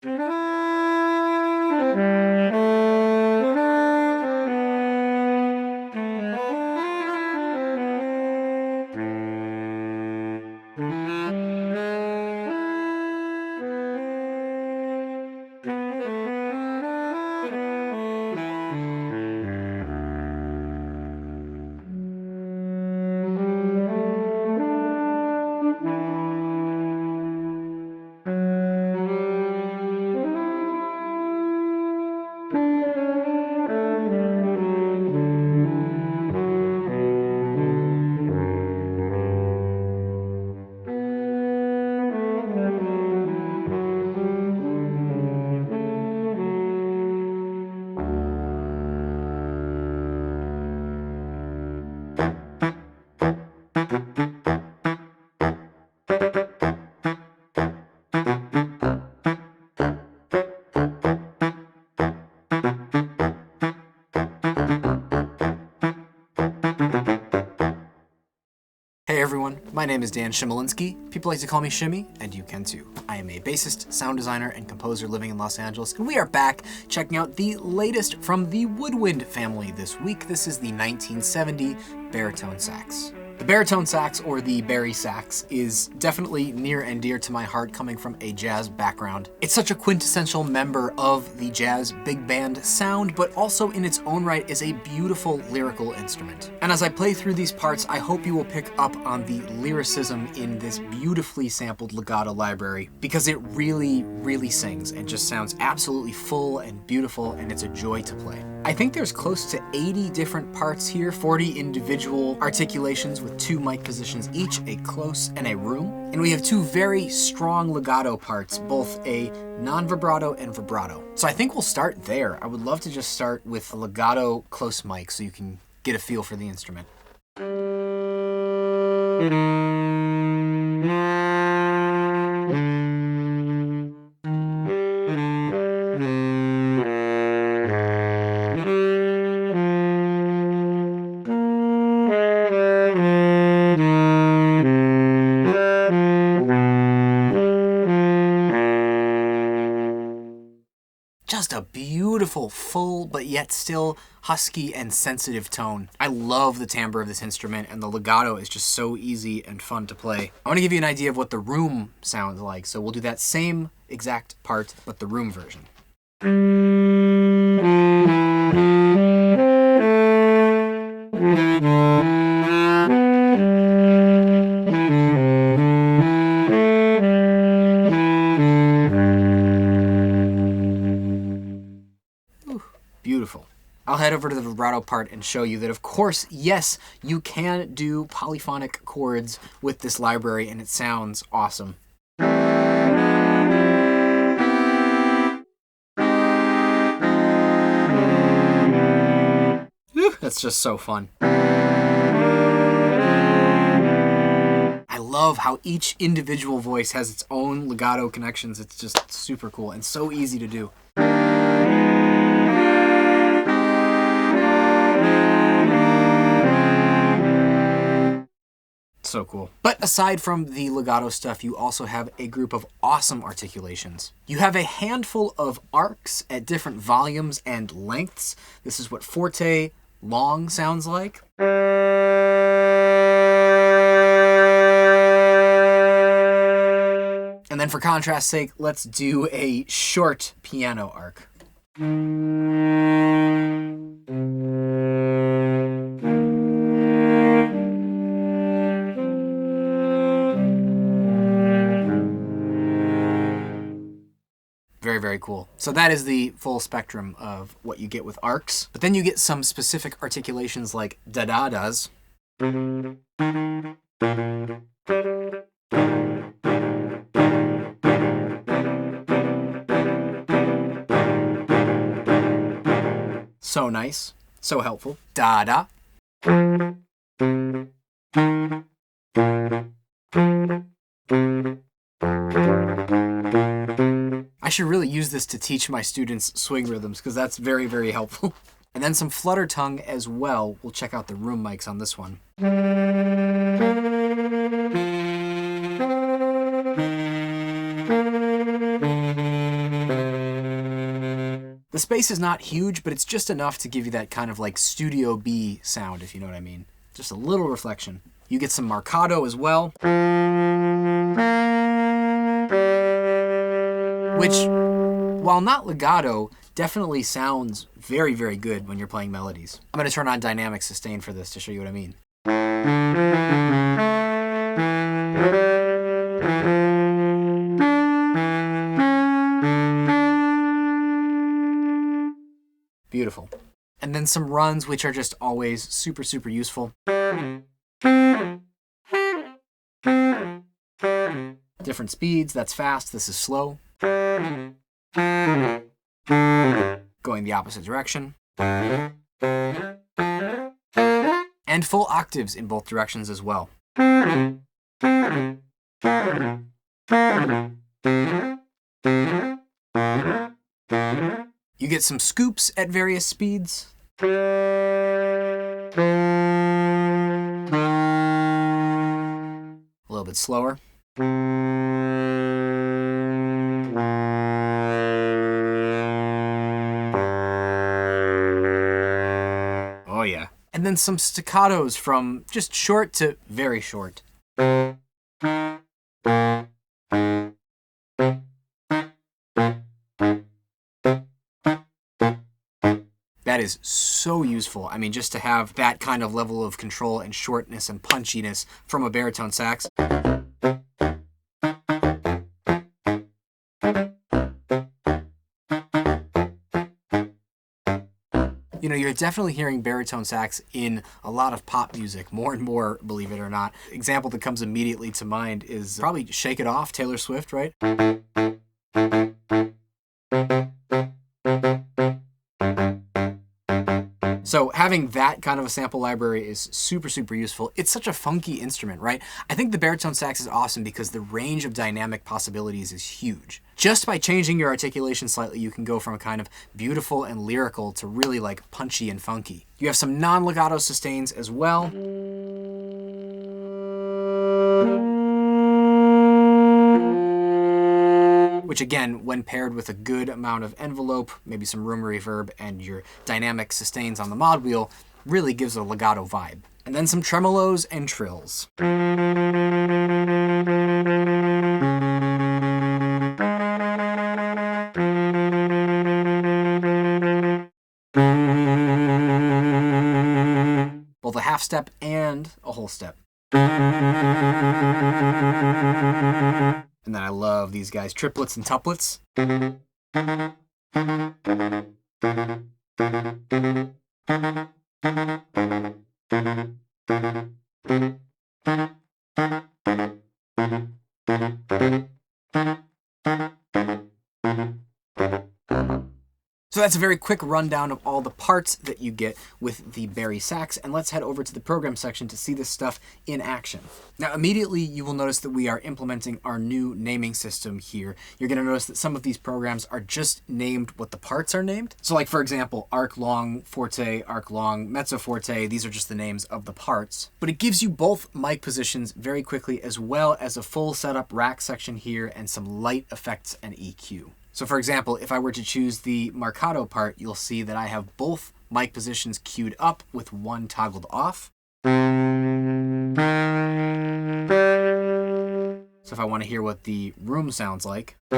Hey everyone, my name is Dan Shimolinski. People like to call me Chimy, and you can too. I am a bassist, sound designer, and composer living in Los Angeles, and we are back checking out the latest from the woodwind family this week. This is the 1970 Baritone Sax. The Baritone Sax, or the Barry Sax, is definitely near and dear to my heart coming from a jazz background. It's such a quintessential member of the jazz big band sound, but also in its own right is a beautiful lyrical instrument. And as I play through these parts, I hope you will pick up on the lyricism in this beautifully sampled legato library, because it really, really sings and just sounds absolutely full and beautiful, and it's a joy to play. I think there's close to 80 different parts here, 40 individual articulations with 2 mic positions each, a close and a room. And we have 2 very strong legato parts, both a non-vibrato and vibrato. So I think we'll start there. I would love to just start with a legato close mic so you can get a feel for the instrument. Just a beautiful, full, but yet still husky and sensitive tone. I love the timbre of this instrument, and the legato is just so easy and fun to play. I want to give you an idea of what the room sounds like, so we'll do that same exact part, but the room version. Beautiful. I'll head over to the vibrato part and show you that, of course, yes, you can do polyphonic chords with this library, and it sounds awesome. That's just so fun. I love how each individual voice has its own legato connections. It's just super cool and so easy to do. So cool. But aside from the legato stuff, you also have a group of awesome articulations. You have a handful of arcs at different volumes and lengths. This is what forte long sounds like. And then for contrast's sake, let's do a short piano arc. Very, very cool. So that is the full spectrum of what you get with arcs. But then you get some specific articulations like da-da-das. So nice. So helpful. Da-da. I should really use this to teach my students swing rhythms, because that's very, very helpful. And then some flutter tongue as well. We'll check out the room mics on this one. The space is not huge, but it's just enough to give you that kind of like Studio B sound, if you know what I mean. Just a little reflection. You get some marcato as well, which, while not legato, definitely sounds very, very good when you're playing melodies. I'm going to turn on dynamic sustain for this to show you what I mean. Beautiful. And then some runs, which are just always super, super useful. Different speeds, that's fast, this is slow. Going the opposite direction. And full octaves in both directions as well. You get some scoops at various speeds. A little bit slower. Oh yeah. And then some staccatos from just short to very short. That is so useful. I mean, just to have that kind of level of control and shortness and punchiness from a baritone sax. You know, you're definitely hearing baritone sax in a lot of pop music, more and more, believe it or not. Example that comes immediately to mind is probably Shake It Off, Taylor Swift, right? So having that kind of a sample library is super, super useful. It's such a funky instrument, right? I think the baritone sax is awesome because the range of dynamic possibilities is huge. Just by changing your articulation slightly, you can go from a kind of beautiful and lyrical to really like punchy and funky. You have some non-legato sustains as well. Which again, when paired with a good amount of envelope, maybe some room reverb, and your dynamic sustains on the mod wheel, really gives a legato vibe. And then some tremolos and trills. Both a half step and a whole step. And then I love these guys, triplets and tuplets. So that's a very quick rundown of all the parts that you get with the Barry sax, and let's head over to the program section to see this stuff in action. Now immediately you will notice that we are implementing our new naming system here. You're going to notice that some of these programs are just named what the parts are named. So like for example, arc long, forte, arc long, mezzo forte, these are just the names of the parts. But it gives you both mic positions very quickly, as well as a full setup rack section here and some light effects and EQ. So for example, if I were to choose the marcato part, you'll see that I have both mic positions queued up with one toggled off. So if I want to hear what the room sounds like, I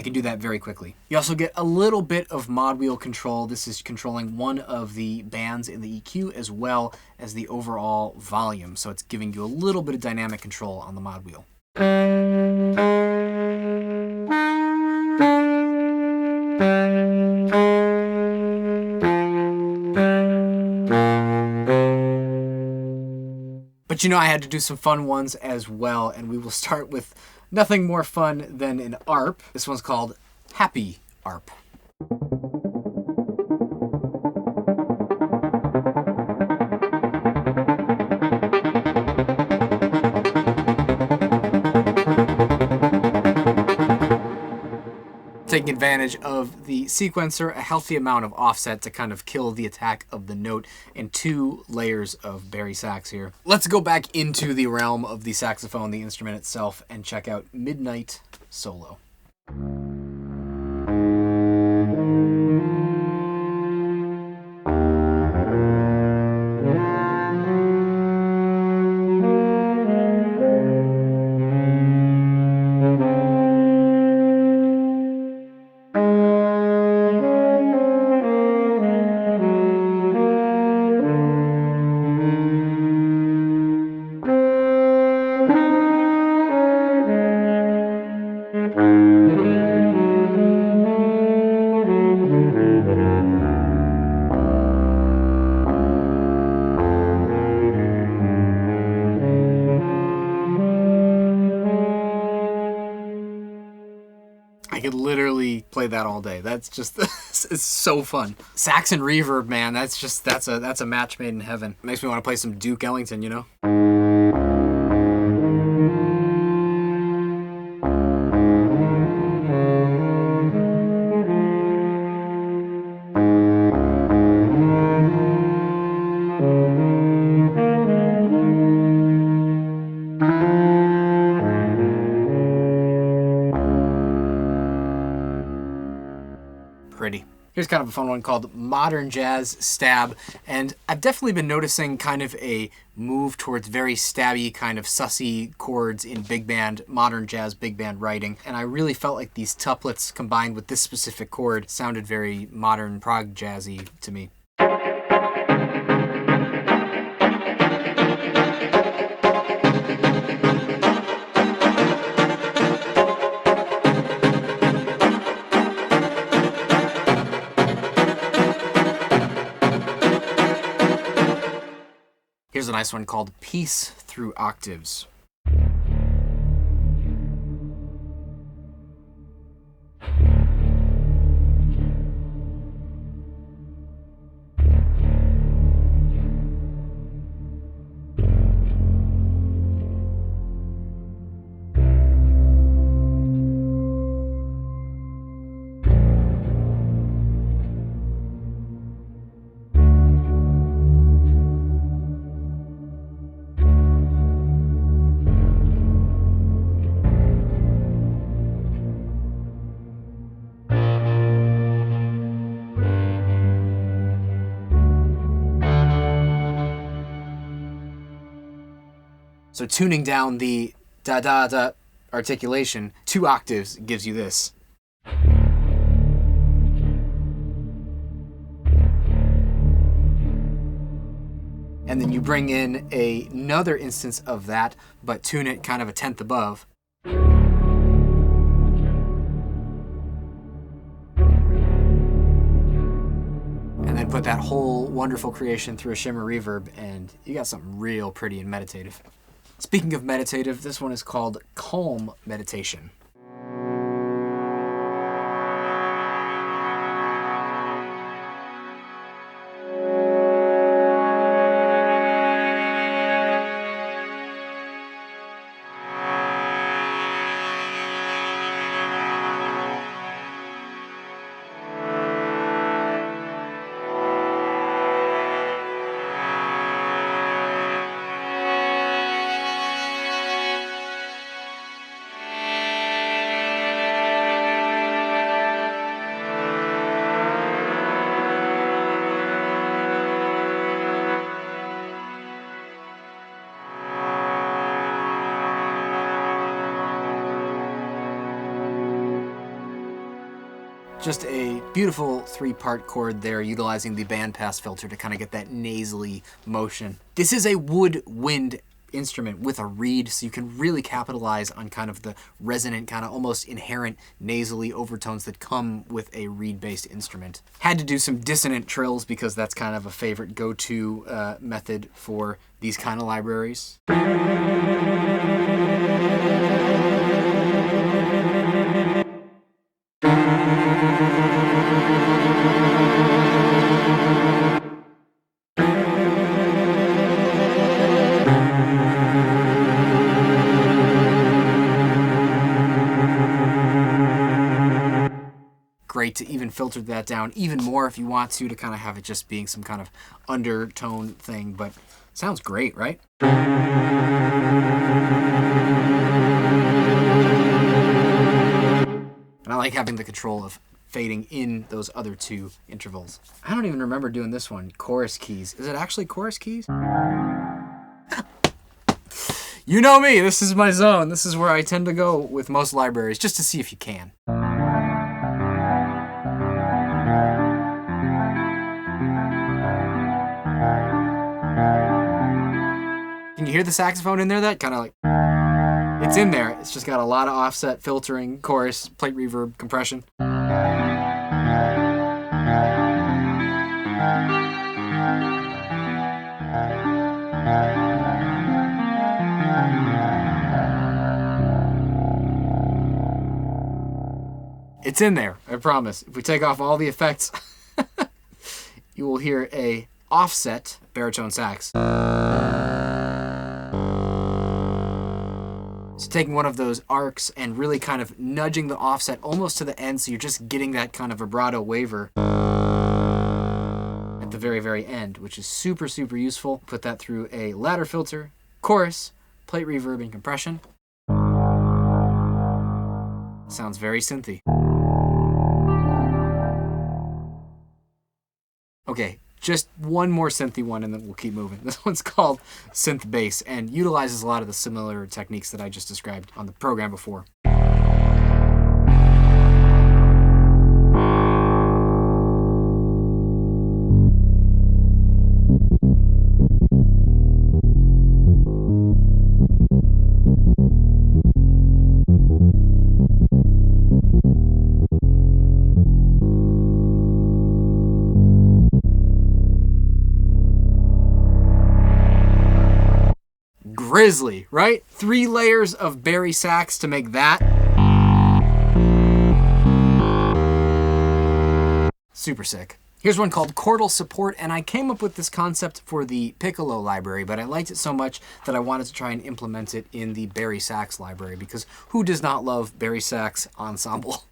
can do that very quickly. You also get a little bit of mod wheel control. This is controlling one of the bands in the EQ as well as the overall volume. So it's giving you a little bit of dynamic control on the mod wheel. But you know, I had to do some fun ones as well, and we will start with nothing more fun than an ARP. This one's called Happy ARP. Taking advantage of the sequencer, a healthy amount of offset to kind of kill the attack of the note, and 2 layers of Barry sax here. Let's go back into the realm of the saxophone, the instrument itself, and check out Midnight Solo. I could literally play that all day. That's just, it's so fun. Sax and reverb, man, that's a match made in heaven. Makes me want to play some Duke Ellington, you know? Pretty. Here's kind of a fun one called Modern Jazz Stab, and I've definitely been noticing kind of a move towards very stabby, kind of sussy chords in big band, modern jazz big band writing, and I really felt like these tuplets combined with this specific chord sounded very modern prog jazzy to me. Here's a nice one called Peace Through Octaves. So tuning down the da-da-da articulation 2 octaves gives you this. And then you bring in another instance of that, but tune it kind of a tenth above. And then put that whole wonderful creation through a shimmer reverb, and you got something real pretty and meditative. Speaking of meditative, this one is called Calm Meditation. Just a beautiful 3-part chord there, utilizing the bandpass filter to kind of get that nasally motion. This is a woodwind instrument with a reed, so you can really capitalize on kind of the resonant, kind of almost inherent nasally overtones that come with a reed-based instrument. Had to do some dissonant trills because that's kind of a favorite go-to method for these kind of libraries. Great to even filter that down even more if you want to kind of have it just being some kind of undertone thing, but sounds great, right? And I like having the control of fading in those other 2 intervals. I don't even remember doing this one, chorus keys. Is it actually chorus keys? You know me, this is my zone. This is where I tend to go with most libraries, just to see if you can. Can you hear the saxophone in there? That kind of like, it's in there. It's just got a lot of offset filtering, chorus, plate reverb, compression. It's in there, I promise. If we take off all the effects, you will hear a offset baritone sax. So taking one of those arcs and really kind of nudging the offset almost to the end, so you're just getting that kind of vibrato waver at the very, very end, which is super, super useful. Put that through a ladder filter, chorus, plate reverb, and compression. Sounds very synthy. Okay, just one more synthy one and then we'll keep moving. This one's called Synth Bass and utilizes a lot of the similar techniques that I just described on the program before. Grizzly, right? 3 layers of Barry sax to make that. Super sick. Here's one called Chordal Support, and I came up with this concept for the piccolo library, but I liked it so much that I wanted to try and implement it in the Barry sax library, because who does not love Barry sax ensemble?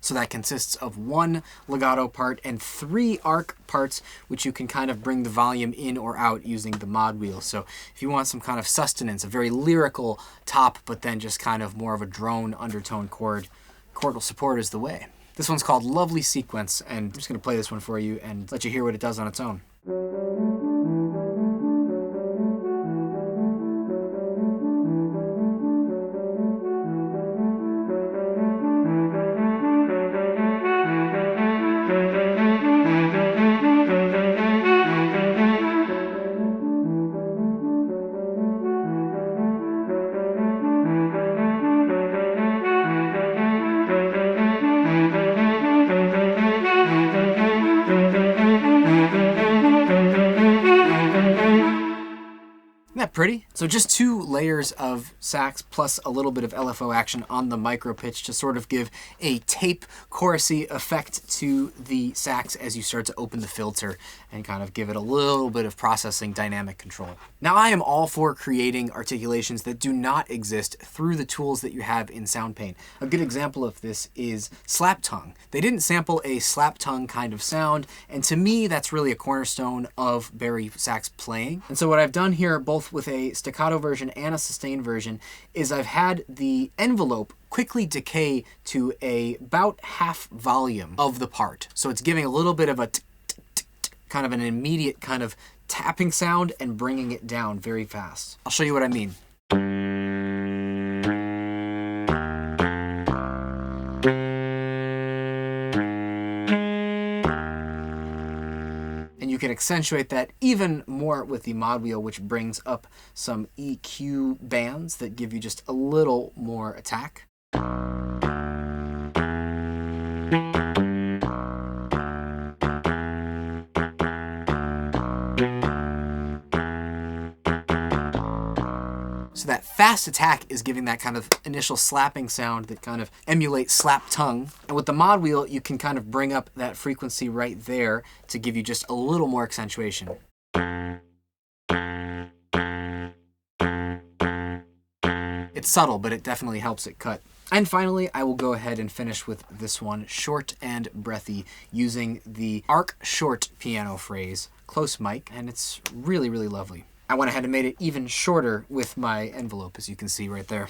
So that consists of 1 legato part and 3 arc parts, which you can kind of bring the volume in or out using the mod wheel. So if you want some kind of sustenance, a very lyrical top, but then just kind of more of a drone undertone chord, Chordal Support is the way. This one's called Lovely Sequence, and I'm just going to play this one for you and let you hear what it does on its own. Pretty. So just 2 layers of sax plus a little bit of LFO action on the micro pitch to sort of give a tape chorusy effect to the sax as you start to open the filter and kind of give it a little bit of processing dynamic control. Now I am all for creating articulations that do not exist through the tools that you have in Soundpaint. A good example of this is slap tongue. They didn't sample a slap tongue kind of sound, and to me that's really a cornerstone of Barry sax playing. And so what I've done here, both with a staccato version and a sustained version, is I've had the envelope quickly decay to about half volume of the part. So it's giving a little bit of a kind of an immediate kind of tapping sound and bringing it down very fast. I'll show you what I mean. And you can accentuate that even more with the mod wheel, which brings up some EQ bands that give you just a little more attack. So that fast attack is giving that kind of initial slapping sound that kind of emulates slap tongue. And with the mod wheel, you can kind of bring up that frequency right there to give you just a little more accentuation. It's subtle, but it definitely helps it cut. And finally, I will go ahead and finish with this one, short and breathy, using the arc short piano phrase, close mic, and it's really, really lovely. I went ahead and made it even shorter with my envelope, as you can see right there.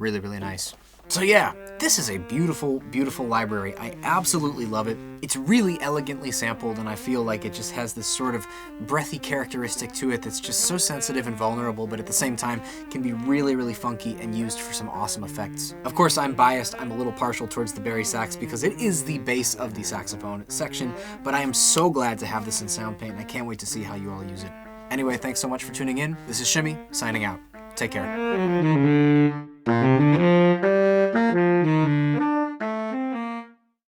really, really nice. So yeah, this is a beautiful, beautiful library. I absolutely love it. It's really elegantly sampled, and I feel like it just has this sort of breathy characteristic to it that's just so sensitive and vulnerable, but at the same time can be really, really funky and used for some awesome effects. Of course, I'm biased. I'm a little partial towards the Barry sax because it is the base of the saxophone section, but I am so glad to have this in Soundpaint, and I can't wait to see how you all use it. Anyway, thanks so much for tuning in. This is Chimy, signing out. Take care.